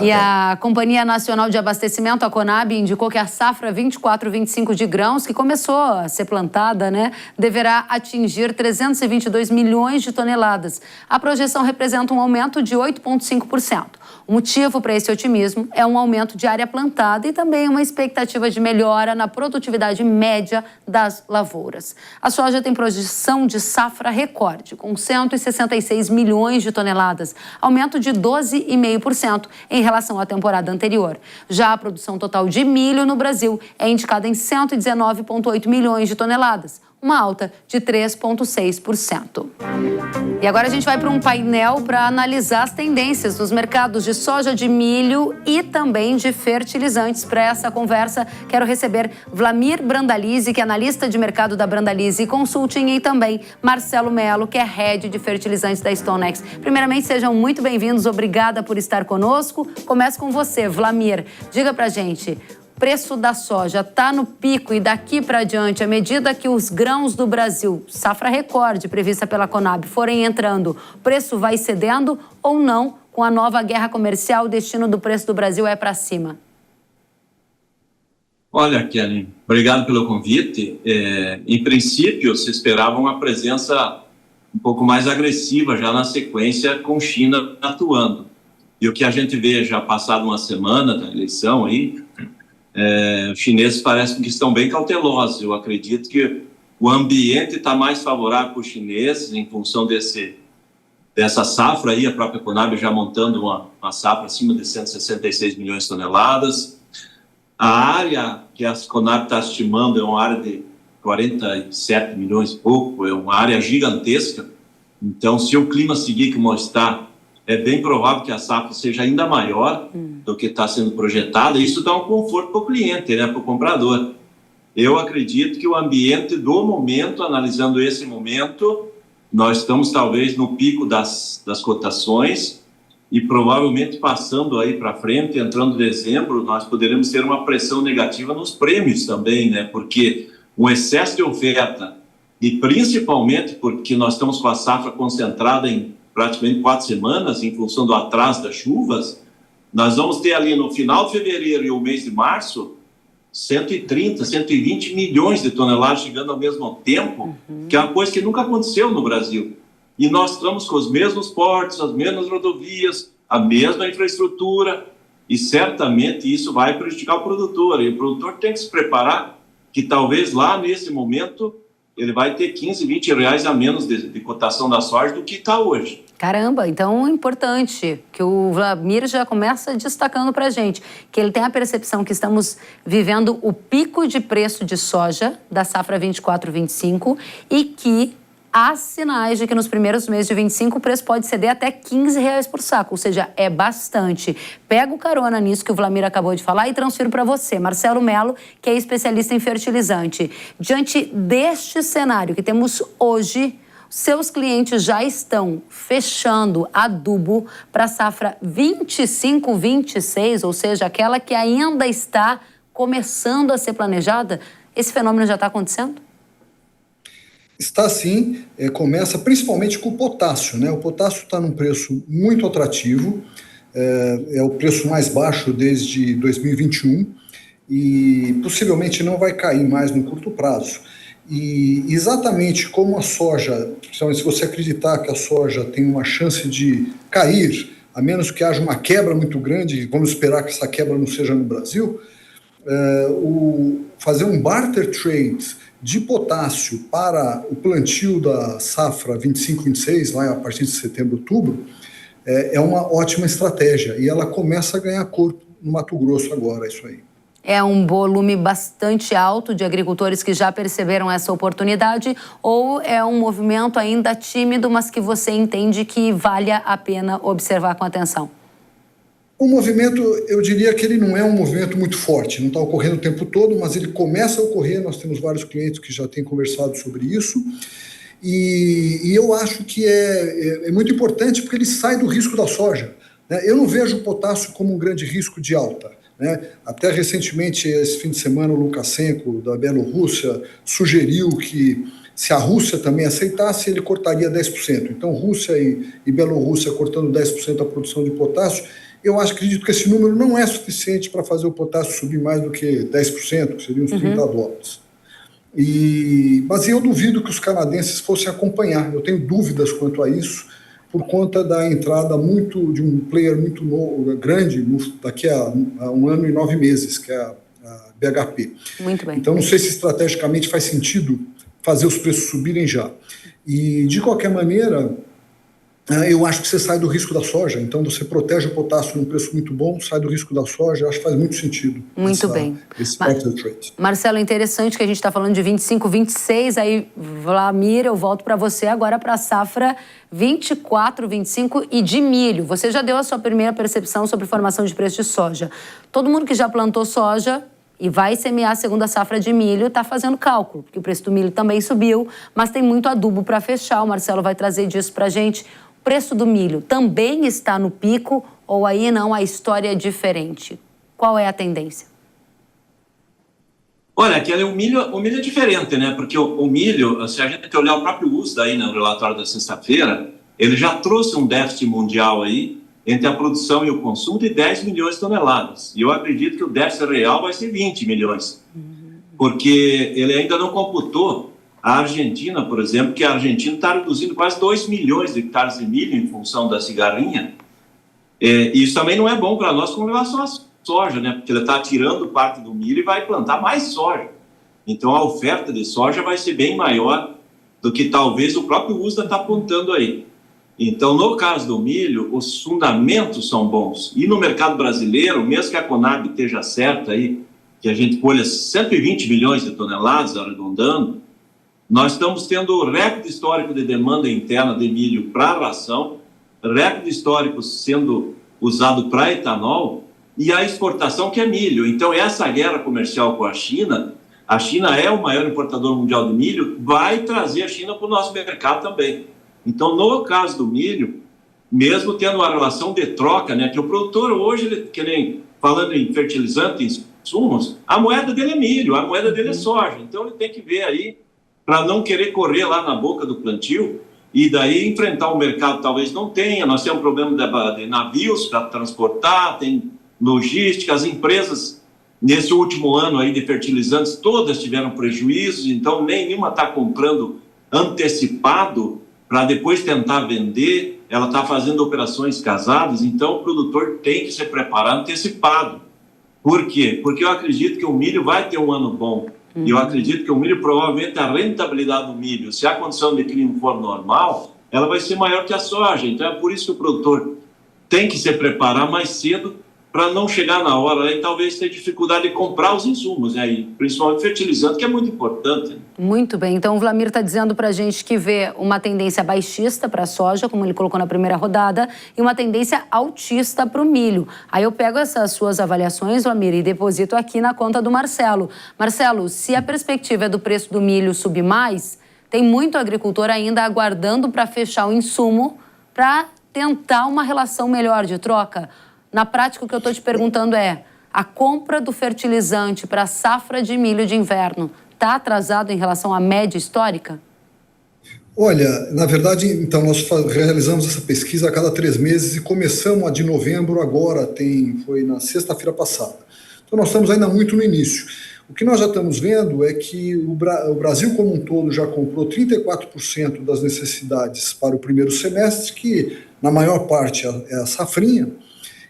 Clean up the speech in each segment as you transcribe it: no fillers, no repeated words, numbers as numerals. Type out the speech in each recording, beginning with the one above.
E a Companhia Nacional de Abastecimento, a Conab, indicou que a safra 24-25 de grãos, que começou a ser plantada, deverá atingir 322 milhões de toneladas. A projeção representa um aumento de 8,5%. O motivo para esse otimismo é um aumento de área plantada e também uma expectativa de melhora na produtividade média das lavouras. A soja tem projeção de safra recorde, com 166 milhões de toneladas, aumento de 12,5% em relação à temporada anterior. Já a produção total de milho no Brasil é indicada em 119,8 milhões de toneladas, uma alta de 3,6%. E agora a gente vai para um painel para analisar as tendências dos mercados de soja, de milho e também de fertilizantes. Para essa conversa, quero receber Vlamir Brandalize, que é analista de mercado da Brandalize Consulting, e também Marcelo Melo, que é head de fertilizantes da StoneX. Primeiramente, sejam muito bem-vindos. Obrigada por estar conosco. Começo com você, Vlamir. Diga para a gente, preço da soja está no pico e daqui para diante, à medida que os grãos do Brasil, safra recorde prevista pela Conab, forem entrando, o preço vai cedendo ou não? Com a nova guerra comercial, o destino do preço do Brasil é para cima? Olha, Kelly, obrigado pelo convite. Em princípio, se esperava uma presença um pouco mais agressiva já na sequência, com China atuando. E o que a gente vê já passado uma semana da eleição aí, os chineses parecem que estão bem cautelosos. Eu acredito que o ambiente está mais favorável para os chineses em função dessa safra aí, a própria Conab já montando uma safra acima de 166 milhões de toneladas. A área que a Conab está estimando é uma área de 47 milhões e pouco, é uma área gigantesca. Então, se o clima seguir como está, é bem provável que a safra seja ainda maior do que está sendo projetada. Isso dá um conforto para o cliente, para o comprador. Eu acredito que o ambiente do momento, analisando esse momento, nós estamos talvez no pico das cotações e provavelmente passando aí para frente, entrando em dezembro, nós poderemos ter uma pressão negativa nos prêmios também, porque um excesso de oferta e principalmente porque nós estamos com a safra concentrada em praticamente 4 semanas, em função do atraso das chuvas, nós vamos ter ali no final de fevereiro e o mês de março 130, 120 milhões de toneladas chegando ao mesmo tempo, que é uma coisa que nunca aconteceu no Brasil. E nós estamos com os mesmos portos, as mesmas rodovias, a mesma infraestrutura, e certamente isso vai prejudicar o produtor. E o produtor tem que se preparar que talvez lá nesse momento ele vai ter 15, 20 reais a menos de cotação da soja do que está hoje. Caramba, então é importante que o Vlamir já começa destacando para a gente que ele tem a percepção que estamos vivendo o pico de preço de soja da safra 24-25 e que há sinais de que nos primeiros meses de 25 o preço pode ceder até 15 reais por saco, ou seja, é bastante. Pega o carona nisso que o Vlamir acabou de falar e transfiro para você, Marcelo Melo, que é especialista em fertilizante. Diante deste cenário que temos hoje, seus clientes já estão fechando adubo para a safra 25-26, ou seja, aquela que ainda está começando a ser planejada? Esse fenômeno já está acontecendo? Está sim, começa principalmente com o potássio, O potássio está num preço muito atrativo, é o preço mais baixo desde 2021 e possivelmente não vai cair mais no curto prazo. E exatamente como a soja, se você acreditar que a soja tem uma chance de cair, a menos que haja uma quebra muito grande, vamos esperar que essa quebra não seja no Brasil, fazer um barter trade de potássio para o plantio da safra 25-26, lá a partir de setembro, outubro, é uma ótima estratégia. E ela começa a ganhar corpo no Mato Grosso agora, isso aí. É um volume bastante alto de agricultores que já perceberam essa oportunidade ou é um movimento ainda tímido, mas que você entende que vale a pena observar com atenção? O movimento, eu diria que ele não é um movimento muito forte, não está ocorrendo o tempo todo, mas ele começa a ocorrer, nós temos vários clientes que já têm conversado sobre isso, e eu acho que é muito importante porque ele sai do risco da soja. Eu não vejo o potássio como um grande risco de alta. Até recentemente, esse fim de semana, o Lukashenko, da Bielorrússia, sugeriu que se a Rússia também aceitasse, ele cortaria 10%. Então, Rússia e Bielorrússia cortando 10% da produção de potássio, eu acredito que esse número não é suficiente para fazer o potássio subir mais do que 10%, que seriam uns $30. Mas eu duvido que os canadenses fossem acompanhar. Eu tenho dúvidas quanto a isso, por conta da entrada de um player muito grande daqui a 1 ano e 9 meses, que é a BHP. Muito bem. Então, não sei se estrategicamente faz sentido fazer os preços subirem já. E, de qualquer maneira, eu acho que você sai do risco da soja. Então, você protege o potássio num preço muito bom, sai do risco da soja. Acho que faz muito sentido. Muito bem. Esse trade. Marcelo, interessante que a gente está falando de 25, 26. Aí, Wlamir, eu volto para você agora para a safra 24, 25 e de milho. Você já deu a sua primeira percepção sobre formação de preço de soja. Todo mundo que já plantou soja e vai semear a segunda safra de milho está fazendo cálculo, porque o preço do milho também subiu, mas tem muito adubo para fechar. O Marcelo vai trazer disso para a gente. O preço do milho também está no pico ou aí não, a história é diferente? Qual é a tendência? Olha, o milho é diferente, né? Porque o milho, se a gente olhar o próprio USDA aí no relatório da sexta-feira, ele já trouxe um déficit mundial aí entre a produção e o consumo de 10 milhões de toneladas. E eu acredito que o déficit real vai ser 20 milhões. Porque ele ainda não computou a Argentina, por exemplo, que a Argentina está reduzindo quase 2 milhões de hectares de milho em função da cigarrinha. E isso também não é bom para nós com relação à soja, né? Porque ele está tirando parte do milho e vai plantar mais soja. Então, a oferta de soja vai ser bem maior do que talvez o próprio USDA está apontando aí. Então, no caso do milho, os fundamentos são bons. E no mercado brasileiro, mesmo que a Conab esteja certa aí, que a gente colha 120 milhões de toneladas, arredondando, nós estamos tendo recorde histórico de demanda interna de milho para ração, recorde histórico sendo usado para etanol e a exportação que é milho. Então, essa guerra comercial com a China é o maior importador mundial de milho, vai trazer a China para o nosso mercado também. Então, no caso do milho, mesmo tendo uma relação de troca, né, que o produtor hoje, que nem falando em fertilizante, em insumos, a moeda dele é milho, a moeda dele é soja. Então, ele tem que ver aí, para não querer correr lá na boca do plantio e daí enfrentar o mercado talvez não tenha. Nós temos um problema de navios para transportar, tem logística, as empresas nesse último ano aí de fertilizantes todas tiveram prejuízos, então nenhuma está comprando antecipado para depois tentar vender, ela está fazendo operações casadas, então o produtor tem que se preparar antecipado. Por quê? Porque eu acredito que o milho vai ter um ano bom. E eu acredito que o milho, provavelmente, a rentabilidade do milho, se a condição de clima for normal, ela vai ser maior que a soja. Então, é por isso que o produtor tem que se preparar mais cedo para não chegar na hora e talvez ter dificuldade de comprar os insumos, né? E principalmente fertilizante, que é muito importante. Muito bem. Então, o Wlamir está dizendo para a gente que vê uma tendência baixista para a soja, como ele colocou na primeira rodada, e uma tendência altista para o milho. Aí eu pego essas suas avaliações, Wlamir, e deposito aqui na conta do Marcelo. Marcelo, se a perspectiva é do preço do milho subir mais, tem muito agricultor ainda aguardando para fechar o insumo para tentar uma relação melhor de troca. Na prática, o que eu estou te perguntando é, a compra do fertilizante para a safra de milho de inverno está atrasado em relação à média histórica? Olha, na verdade, então, nós realizamos essa pesquisa a cada 3 meses e começamos a de novembro agora, foi na sexta-feira passada. Então, nós estamos ainda muito no início. O que nós já estamos vendo é que o Brasil como um todo já comprou 34% das necessidades para o primeiro semestre, que na maior parte é a safrinha,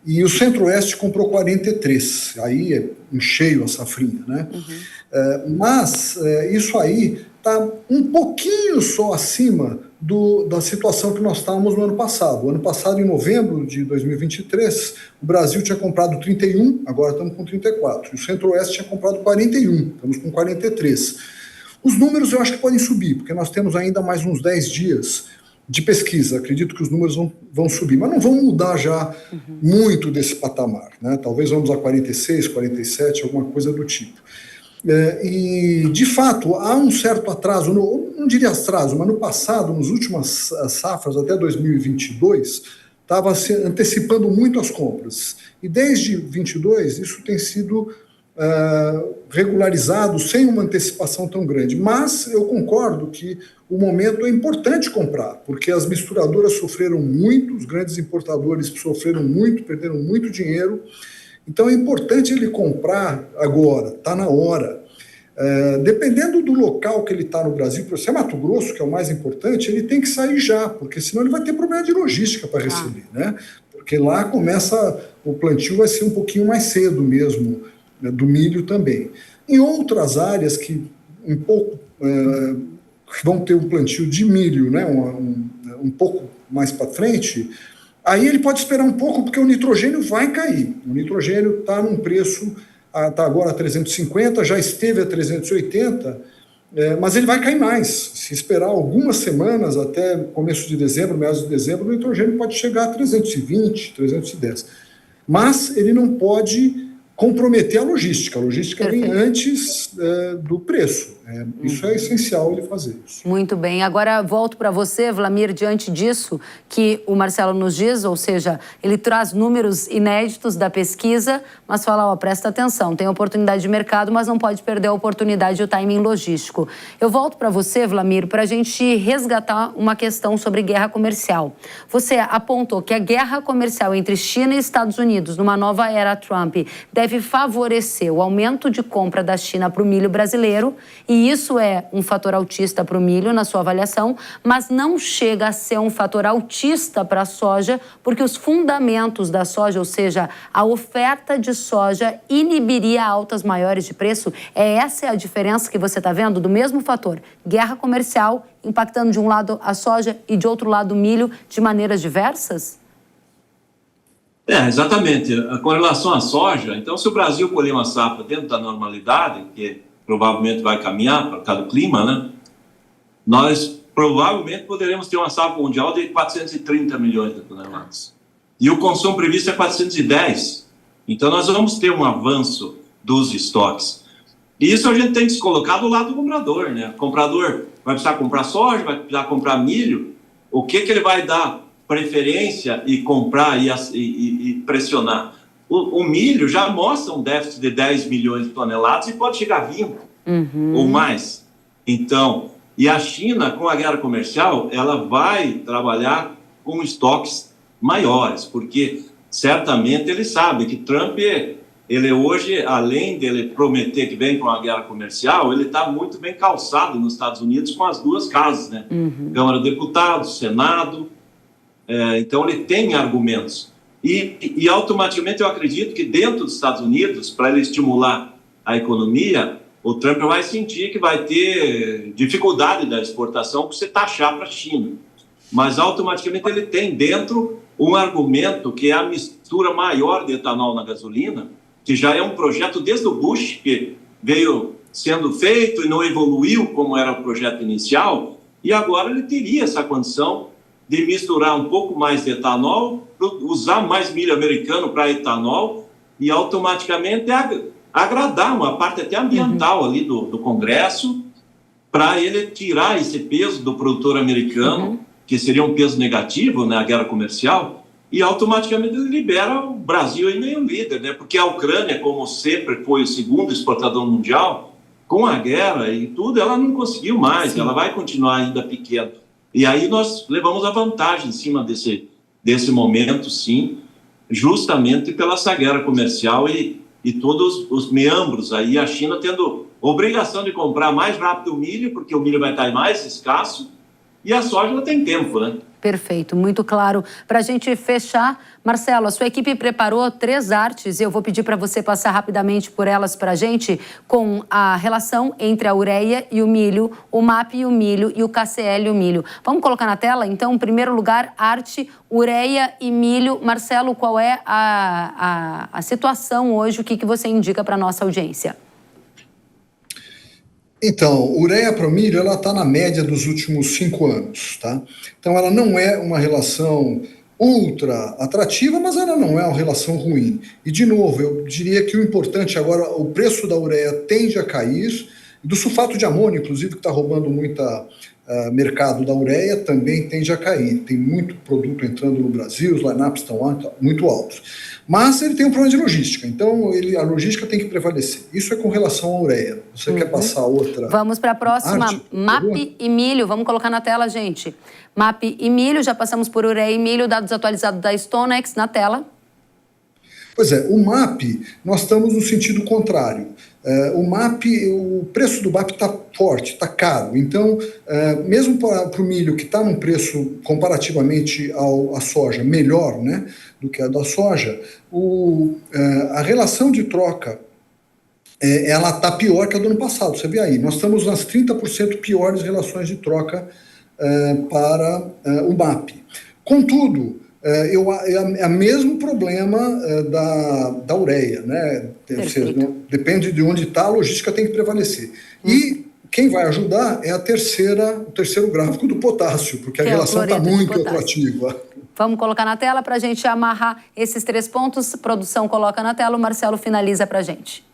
e o Centro-Oeste comprou 43%, aí é em cheio a safrinha, né? Mas isso aí está um pouquinho só acima da situação que nós estávamos no ano passado. O ano passado, em novembro de 2023, o Brasil tinha comprado 31%, agora estamos com 34%. O Centro-Oeste tinha comprado 41%, estamos com 43%. Os números eu acho que podem subir, porque nós temos ainda mais uns 10 dias de pesquisa. Acredito que os números vão subir, mas não vão mudar já muito desse patamar, né? Talvez vamos a 46, 47, alguma coisa do tipo. E, de fato, há um certo atraso, não diria atraso, mas no passado, nas últimas safras, até 2022, estava se antecipando muito as compras. E desde 22, isso tem sido regularizado sem uma antecipação tão grande. Mas eu concordo que o momento é importante comprar, porque as misturadoras sofreram muito, os grandes importadores sofreram muito, perderam muito dinheiro. Então é importante ele comprar agora, está na hora. Dependendo do local que ele está no Brasil, se é Mato Grosso, que é o mais importante, ele tem que sair já, porque senão ele vai ter problema de logística para receber, né? Porque lá o plantio vai ser um pouquinho mais cedo mesmo, né, do milho também. Em outras áreas que vão ter um plantio de milho, né, um pouco mais para frente, aí ele pode esperar um pouco, porque o nitrogênio vai cair. O nitrogênio está num preço, está agora a 350, já esteve a 380, mas ele vai cair mais. Se esperar algumas semanas, até começo de dezembro, meados de dezembro, o nitrogênio pode chegar a 320, 310. Mas ele não pode comprometer a logística. A logística vem antes do preço. Isso é essencial ele fazer isso. Muito bem. Agora volto para você, Wlamir, diante disso que o Marcelo nos diz, ou seja, ele traz números inéditos da pesquisa, mas fala, presta atenção, tem oportunidade de mercado, mas não pode perder a oportunidade e o timing logístico. Eu volto para você, Wlamir, para a gente resgatar uma questão sobre guerra comercial. Você apontou que a guerra comercial entre China e Estados Unidos, numa nova era Trump, deve favorecer o aumento de compra da China para o milho brasileiro, e isso é um fator altista para o milho, na sua avaliação, mas não chega a ser um fator altista para a soja, porque os fundamentos da soja, ou seja, a oferta de soja, inibiria altas maiores de preço. Essa é a diferença que você está vendo do mesmo fator, guerra comercial, impactando de um lado a soja e de outro lado o milho, de maneiras diversas? Exatamente. Com relação à soja, então, se o Brasil colher uma safra dentro da normalidade, que provavelmente vai caminhar por causa do clima, né? Nós provavelmente poderemos ter uma safra mundial de 430 milhões de toneladas. E o consumo previsto é 410. Então, nós vamos ter um avanço dos estoques. E isso a gente tem que se colocar do lado do comprador, né? O comprador vai precisar comprar soja, vai precisar comprar milho. O que ele vai dar preferência e comprar e pressionar? O milho já mostra um déficit de 10 milhões de toneladas e pode chegar a 20 ou mais. Então, e a China, com a guerra comercial, ela vai trabalhar com estoques maiores, porque certamente ele sabe que Trump, ele hoje, além dele prometer que vem com a guerra comercial, ele está muito bem calçado nos Estados Unidos com as duas casas, né? Câmara de Deputados, Senado. Então, ele tem argumentos. E automaticamente eu acredito que dentro dos Estados Unidos, para ele estimular a economia, o Trump vai sentir que vai ter dificuldade da exportação por você taxar para a China. Mas automaticamente ele tem dentro um argumento que é a mistura maior de etanol na gasolina, que já é um projeto desde o Bush, que veio sendo feito e não evoluiu como era o projeto inicial, e agora ele teria essa condição de misturar um pouco mais de etanol, usar mais milho americano para etanol e automaticamente agradar uma parte até ambiental ali do Congresso, para ele tirar esse peso do produtor americano, que seria um peso negativo na guerra comercial, e automaticamente ele libera o Brasil aí meio líder, né? Porque a Ucrânia, como sempre foi o segundo exportador mundial, com a guerra e tudo, ela não conseguiu mais, ela vai continuar ainda pequena. E aí nós levamos a vantagem em cima desse momento, sim, justamente pela essa guerra comercial e todos os membros aí, a China tendo obrigação de comprar mais rápido o milho, porque o milho vai estar mais escasso, e a soja ela tem tempo, né? Perfeito, muito claro. Para a gente fechar, Marcelo, a sua equipe preparou 3 artes e eu vou pedir para você passar rapidamente por elas para a gente, com a relação entre a ureia e o milho, o MAP e o milho e o KCl e o milho. Vamos colocar na tela, então, em primeiro lugar, arte, ureia e milho. Marcelo, qual é a situação hoje? O que você indica para a nossa audiência? Então, ureia para o milho, ela está na média dos últimos 5 anos, tá? Então, ela não é uma relação ultra atrativa, mas ela não é uma relação ruim. E, de novo, eu diria que o importante agora, o preço da ureia tende a cair, do sulfato de amônio, inclusive, que está roubando muita mercado da ureia também tende a cair. Tem muito produto entrando no Brasil, os line-ups estão muito altos. Mas ele tem um problema de logística, então a logística tem que prevalecer. Isso é com relação à ureia. Você quer passar outra? Vamos para a próxima, MAP e milho. Vamos colocar na tela, gente. MAP e milho, já passamos por ureia e milho, dados atualizados da StoneX na tela. Pois é, o MAP, nós estamos no sentido contrário. O MAP, o preço do MAP está forte, está caro. Então, mesmo para o milho, que está num preço comparativamente à soja melhor, né, do que a da soja, a relação de troca ela está pior que a do ano passado. Você vê aí, nós estamos nas 30% piores relações de troca para o MAP. Contudo, é o mesmo problema da ureia, né? Ou seja, depende de onde está, a logística tem que prevalecer. E quem vai ajudar é o terceiro gráfico do potássio, porque a relação está muito atrativa. Vamos colocar na tela para a gente amarrar esses 3 pontos. A produção coloca na tela, o Marcelo finaliza para a gente.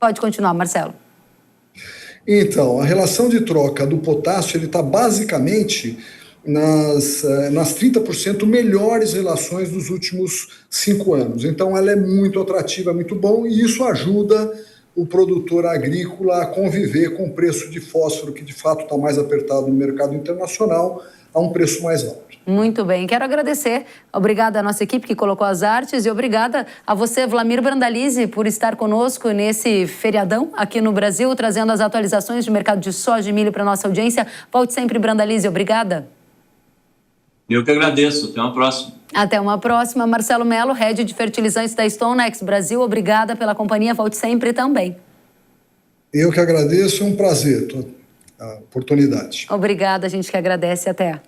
Pode continuar, Marcelo. Então, a relação de troca do potássio, ele está basicamente nas 30% melhores relações dos últimos 5 anos. Então, ela é muito atrativa, é muito bom, e isso ajuda o produtor agrícola a conviver com o preço de fósforo, que de fato está mais apertado no mercado internacional, a um preço mais alto. Muito bem, quero agradecer. Obrigada à nossa equipe que colocou as artes e obrigada a você, Wlamir Brandalize, por estar conosco nesse feriadão aqui no Brasil, trazendo as atualizações de mercado de soja e milho para a nossa audiência. Volte sempre, Brandalize. Obrigada. Eu que agradeço. Até uma próxima. Até uma próxima. Marcelo Melo, head de fertilizantes da StoneX Brasil. Obrigada pela companhia. Volte sempre também. Eu que agradeço. É um prazer a oportunidade. Obrigada. A gente que agradece. Até.